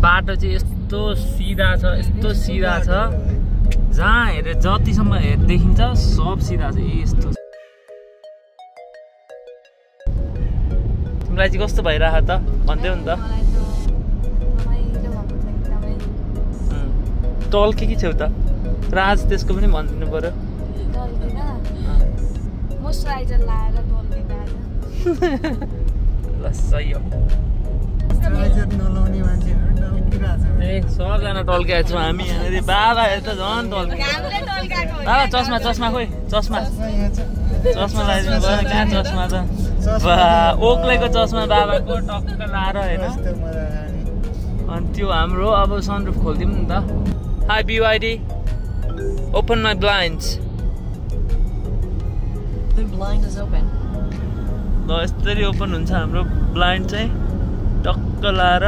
बाटो चाहिँ यस्तो सिधा छ जहाँ हेरे जतिसम्म देखिन्छ सब सिधा छ यस्तो। तिमीलाई चाहिँ कस्तो भइरहेको त भन्देऊ नि त। टल्के कि छेउ त राज त्यसको पनि भनिदिनु पर्यो। ल सही हो। सबजना टल्केको छौँ हामी यहाँनिर। बाबा त झन् टल्के। बाबा चस्मा खोइ चस्मा लगाइदिनु भयो। कहाँ चस्मा त ओक्लेको चस्मा बाबाको टक्क लाएर होइन। अनि त्यो हाम्रो अब सनरुफ खोलिदिउँ नि त। High BYD, open my blinds. The blind is open. ल यस्तरी ओपन हुन्छ हाम्रो ब्लाइन्ड चाहिँ टक्क लाएर।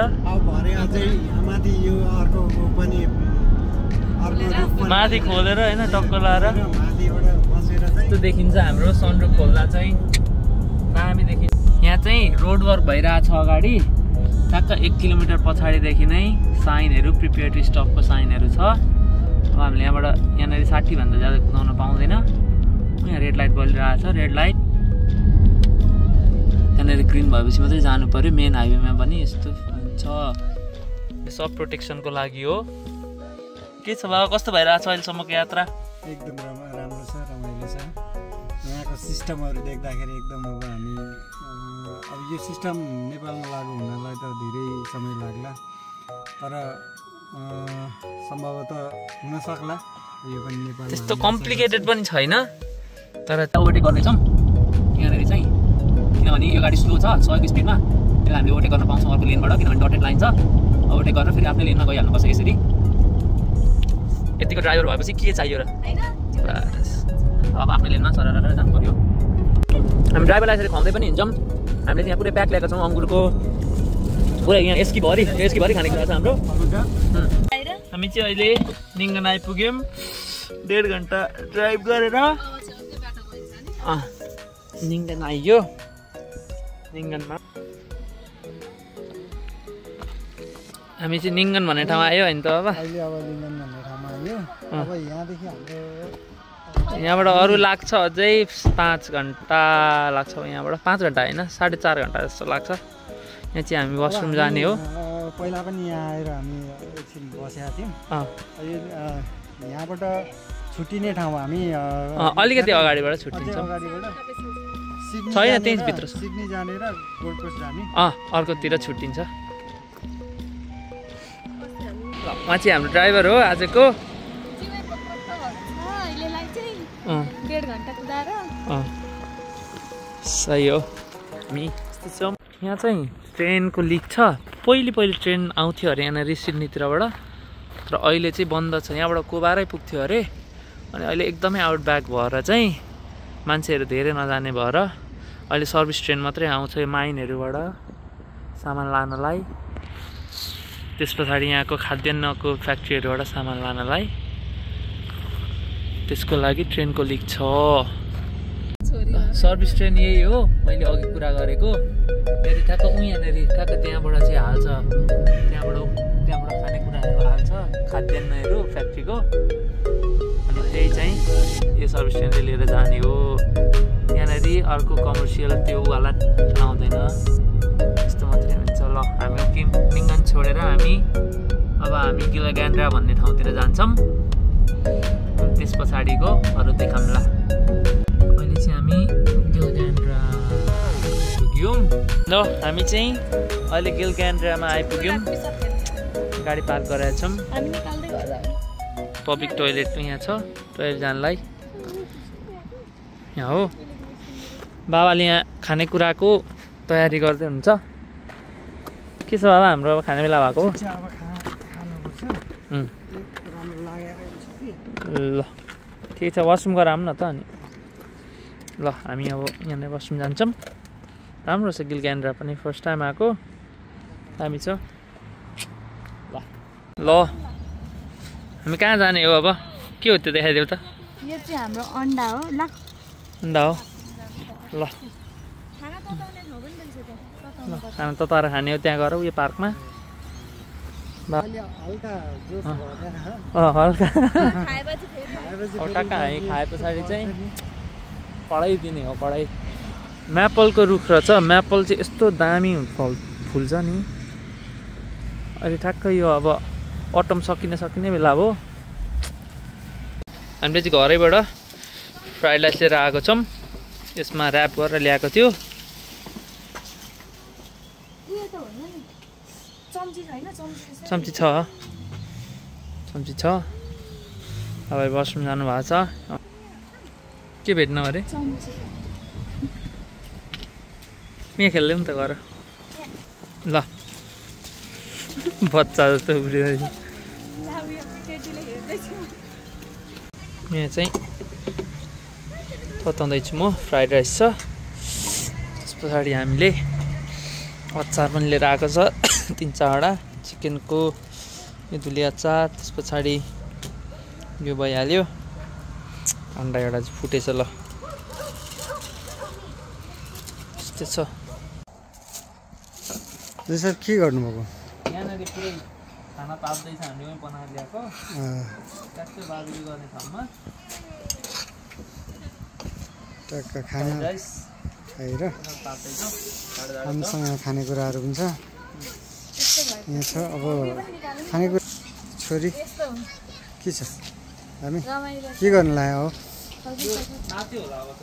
माथि खोलेर होइन टक्क लाएर यस्तो देखिन्छ हाम्रो सनरुफ खोल्दा चाहिँ दामी देखिन्छ। यहाँ चाहिँ रोड वर्क भइरहेछ अगाडि ठ्याक्क 1 किलोमिटर पछाडिदेखि नै साइनहरू प्रिपेयर्ड स्टपको साइनहरू छ। अब हामीले यहाँनिर 60 भन्दा ज्यादा कुदाउन पाउँदैन। यहाँ रेड लाइट बलिरहेछ। रेड लाइट यहाँनिर ग्रिन भएपछि मात्रै जानु पर्यो। मेन हाइवेमा पनि यस्तो छ। सब प्रोटेक्सनको लागि हो। के छ बाबा कस्तो भइरहेछ अहिलेसम्मको यात्रा? एकदम राम्रो छ, रमाइलो छ। यहाँको सिस्टमहरू देख्दाखेरि एकदम अब यो सिस्टम नेपालमा लागु हुनलाई त धेरै समय लाग्ला, तर सम्भवतः हुन सक्ला यो पनि नेपालमा। त्यस्तो कम्प्लिकेटेड पनि छैन, तर ओभरटेक गर्दैछौँ यहाँनिर चाहिँ। किनभने यो गाडी स्लो छ 100 को स्पिडमा, त्यसलाई हामीले ओभरटेक गर्न पाउँछौँ अर्को लेनबाट। किनभने डटेड लाइन छ, ओभरटेक गरेर फेरि आफ्नै लेनमा गइहाल्नुपर्छ यसरी। यतिको ड्राइभर भएपछि के चाहियो र? बस अब आफ्नै लेनमा सरर जानु पर्यो। हामी ड्राइभरलाई यसरी खुवाउँदै पनि हिँड्छौँ। हामीले यहाँ पुरै प्याक ल्याएको छौँ अङ्गुरको पुरै। यहाँ एस्कीभरि खानेकुरा छ हाम्रो। हामी चाहिँ अहिले निङ्गन आइपुग्यौँ। 1.5 घन्टा ड्राइभ गरेर निङ्गन आइयो। निङ्गनमा हामी चाहिँ निङ्गन भन्ने ठाउँमा आयो होइन त अब। यहाँबाट अरू लाग्छ अझै 5 घन्टा लाग्छ। यहाँबाट 5 घन्टा होइन 4.5 घन्टा जस्तो लाग्छ। यहाँ चाहिँ हामी वासरुम जाने हो। पहिला पनि यहाँ आएर हामी एकछिन बसेका थियौँ। यहाँबाट छुट्टिने ठाउँ हामी अलिकति अगाडिबाट छुट्टिन्छौँ। छैन त्यही भित्र सिडनी जाने र गोल्ड कोस्ट जाने अर्कोतिर छुट्टिन्छ। उहाँ चाहिँ हाम्रो ड्राइभर हो आजको। 1.5 घन्टा कुदाएर सही हो। हामी यहाँ चाहिँ ट्रेनको लिक छ। पहिले ट्रेन आउँथ्यो अरे यहाँनिर सिडनीतिरबाट, तर अहिले चाहिँ बन्द छ। यहाँबाट कोबारै पुग्थ्यो अरे, अनि अहिले एकदमै आउटब्याक भएर चाहिँ मान्छेहरू धेरै नजाने भएर अहिले सर्भिस ट्रेन मात्रै आउँछ यो माइनहरूबाट सामान लानलाई। त्यस पछाडि यहाँको खाद्यान्नको फ्याक्ट्रीहरूबाट सामान लानलाई। त्यसको लागि ट्रेनको लिक छ। सर्भिस ट्रेन यही हो मैले अघि कुरा गरेको। फेरि ठ्याक्क यहाँनिर ठ्याक्क त्यहाँबाट चाहिँ हाल्छ। त्यहाँबाट खानेकुराहरू हाल्छ, खाद्यान्नहरू फ्याक्ट्रीको। अनि त्यही चाहिँ यो सर्भिस ट्रेनले लिएर जाने हो। यहाँनिर अर्को कमर्सियल त्योवाला आउँदैन, यस्तो मात्रै हुन्छ। ल हामी निङ्गन छोडेर हामी गिलगेन्ड्रा भन्ने ठाउँतिर जान्छौँ। त्यस पछाडिको अरू देखाउँला। अहिले चाहिँ हामी गिलगेन्ड्रा पुग्यौँ। ल हामी चाहिँ अहिले गिलगेन्ड्रामा आइपुग्यौँ। गाडी पार्क गरेका छौँ। पब्लिक टोइलेट यहाँ छ, टोइलेट जानलाई यहाँ हो। बाबाले यहाँ खानेकुराको तयारी गर्दै हुन्छ। के छ बाबा हाम्रो अब खाने बेला भएको? ल ठिक छ, वासरुम गएर आऊँ न त। अनि ल हामी अब यहाँनिर वासरुम जान्छौँ। राम्रो छ गिलगेन्ड्रा पनि, फर्स्ट टाइम आएको, दामी छ। ल हामी कहाँ जाने हो अब? के हो त्यो देखाइदेऊ त। यो चाहिँ हाम्रो अन्डा हो। ल अन्डा हो। ल खाना तताएर खाने हो त्यहाँ गएर उयो पार्कमा। हल्का जोस भएर हल्का खाएपछि फेरि खाएपछि टक्का हामी खाए पछाडि चाहिँ पढाइदिने हो पढाइ। म्यापलको रुख रहेछ। म्यापल चाहिँ यस्तो दामी फुल्छ नि। अहिले ठ्याक्कै यो अब अटम सकिने बेला हो। हामीले चाहिँ घरैबाट फ्राइड राइस लिएर आएको छौँ। यसमा ऱ्याप गरेर ल्याएको थियो। चम्ची छ अब वासरुम जानुभएको छ। के भेट्नु अरे यहाँ खेल्दै त गर ल बच्चा जस्तो उब्रिँदैछ। यहाँ चाहिँ बताउँदैछु म फ्राइड राइस छ। त्यस पछाडि हामीले अचार पनि लिएर आएको छ 3-4वटा चिकनको यो धुले अचार। त्यस पछाडि यो भइहाल्यो। अन्डा एउटा चाहिँ फुटेछ ल त्यस्तै छ। सर के गर्नुभएको यहाँनिर पुरै खाना ताप्दैछ। हामीले पनि बनाएर ल्याएको ट्याक्कै बार्बेक्यु गर्ने ठाउँमा टक्क खाना राइस खाएर ताप्दैछौँ। राम्रोसँग खानेकुराहरू पनि छ यहाँ छ। अब खानेकुरा छोरी के छ हामी के गर्नु लाग्यो हो तात्यो होला अब त।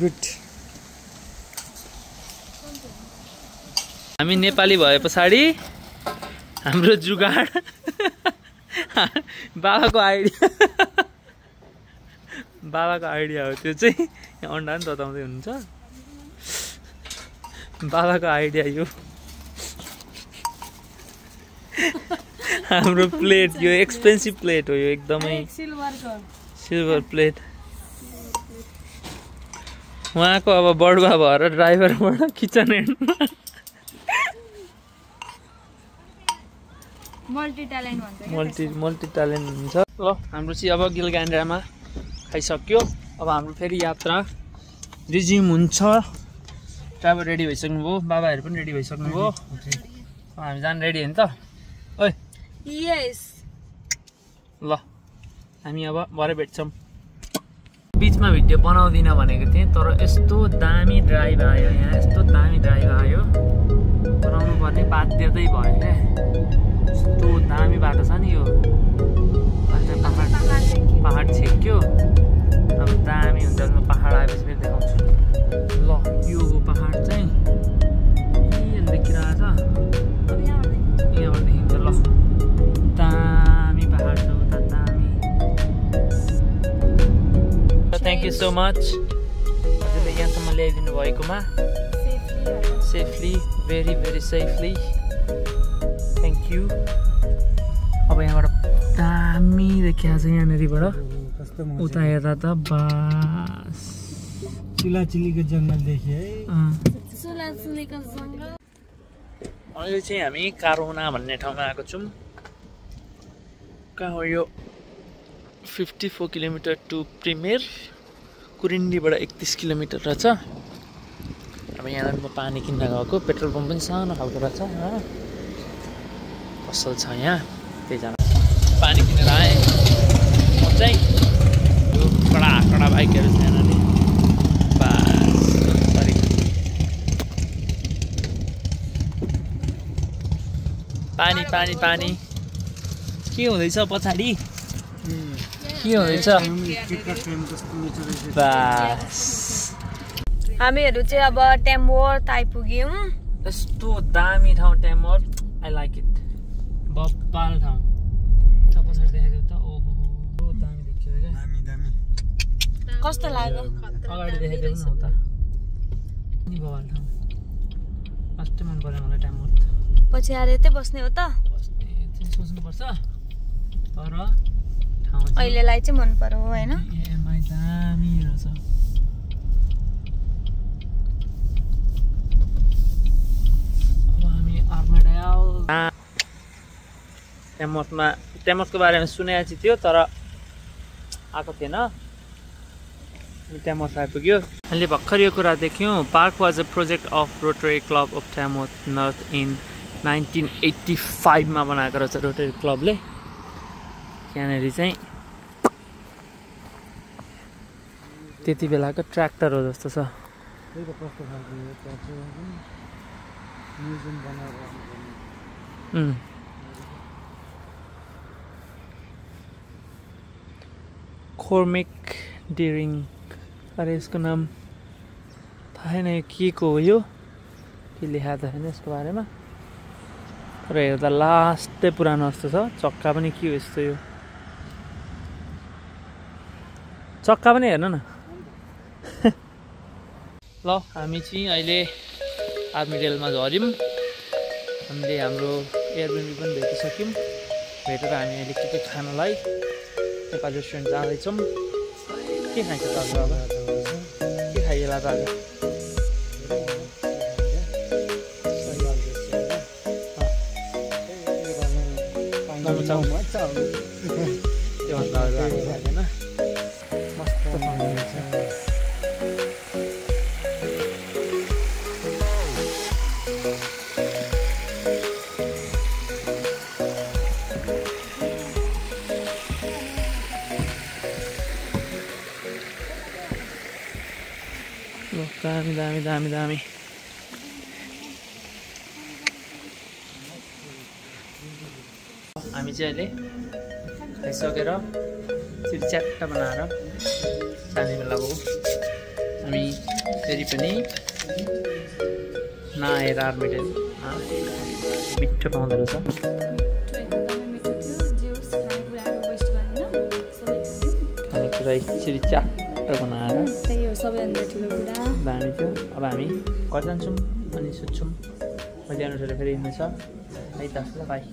गुड। हामी नेपाली भए पछाडि हाम्रो जुगाड बाबाको आइडिया हो त्यो चाहिँ। यहाँ अन्डा पनि तताउँदै हुनुहुन्छ। बाबाको आइडिया यो। हाम्रो प्लेट यो एक्सपेन्सिभ प्लेट हो यो एकदमै सिल्भर प्लेट। उहाँको अब बडुवा भएर ड्राइभरबाट किचन एन्डमा मल्टी ट्यालेन्ट मल्टी ट्यालेन्ट हुन्छ। ल हाम्रो चाहिँ अब गिलगान्ड्रामा खाइसक्यो। अब हाम्रो फेरि यात्रा रिज्युम हुन्छ। ड्राइभर रेडी भइसक्नुभयो। बाबाहरू पनि रेडी भइसक्नुभयो। हामी जान रेडी हो नि त ओइ यस। ल हामी अब भरे भेट्छौँ। बिचमा भिडियो बनाउँदिनँ भनेको थिएँ तर यस्तो दामी ड्राइभ आयो यहाँ। यस्तो दामी ड्राइभ आयो बनाउनु पर्ने बाध्यतै भयो क्या। यस्तो दामी बाटो छ नि यो। पहाड छेक्यो। अब दामी हुन्छ। पहाड आएपछि फेरि देखाउँछु। ल यो पहाड चाहिँ यहाँ देखिरहेछ। यहाँबाट देखिन्छ। ल दामी पहाड छ उता दामी। थ्याङ्क यू सो मच हजुरले यहाँसम्म ल्याइदिनु भएकोमा। Safely very very safely thank you. अब यहाँबाट दामी देखिएको छ यहाँनिरबाट उता हेर्दा त बास चिलाचिलीको जङ्गल देखियो है। अहिले चाहिँ हामी कारोना भन्ने ठाउँमा आएको छौँ। कहाँ हो यो 54 किलोमिटर टु प्रिमेर। कुरिन्डीबाट 31 किलोमिटर रहेछ। अब यहाँ म पानी किन्न गएको। पेट्रोल पम्प पनि सानो खालको रहेछ। पसल छ यहाँ त्यही जान पानी किनेर आएँ। म चाहिँ यो कडा बाइकहरू छ यहाँनिर। बास सरी पानी के हुँदैछ पछाडि के हुँदैछ बास। हामीहरू चाहिँ अब टेम्बोर्थ आइपुग्यौँ। यस्तो दामी ठाउँ टेम्बोर्थ। I like it. बब्बाल ठाउँ त पछाडि देखेको त ओहो दामी देखियो क्या। दामी कस्तो लाग्यो अगाडि देखेको पनि हो त नि बब्बाल ठाउँ। फर्स्ट मन पर्यो मलाई टेम्बोर्थ। पछि आएर यतै बस्ने हो त। सोच्नुपर्छ तर ठाउँ अहिलेलाई चाहिँ मन पर्यो होइन। एमआई दामी रहेछ। अब हामी आर्मेडाल टेम्बोर्थको बारेमा सुनेको चाहिँ थियो तर आएको थिएन। टेम्बोर्थ आइपुग्यो। हामीले भर्खर यो कुरा देख्यौँ। Park was a project of Rotary Club of Tamworth North in 1985 मा बनाएको रहेछ रोटरी क्लबले। यहाँनिर चाहिँ त्यति बेलाको ट्र्याक्टर हो जस्तो छ। त्यही त कस्तो खालको हो ट्र्याक्टर म्युजियम बनाएर राख्नुपर्ने। कोर्मेक डिरिङ, अरे यसको नाम थाहा छैन के को हो यो, के लेखाएको छैन यसको बारेमा। तर हेर्दा लास्टै पुरानो जस्तो छ। चक्का पनि के हो यस्तो, यो चक्का पनि हेर्नु न। ल हामी चाहिँ अहिले आर्मी रेलमा झऱ्यौँ। हामीले हाम्रो एयरबिएनबी पनि भेटिसक्यौँ। भेटेर हामी अहिले के खानलाई नेपाल रेस्टुरेन्ट जाँदैछौँ। के खान्छ त अब के खाइएला त आज? त्योभन्दा अरू होइन, मस्त पानी छ। दामी दामी दामी दामी। हामी चाहिँ अहिले खाइसकेर फेरि च्याट्ट बनाएर जाने बेला हो। हामी फेरि पनि नआएर आर्मी रेल मिठो पाउँदो रहेछ। खानेकुरा यसरी च्याट्ट बनाएर सबैभन्दा ठुलो कुरा दामी थियो। अब हामी घर जान्छौँ अनि सुत्छौँ। मैले अनुसार फेरि हिँड्नु छ है त। ल बाई।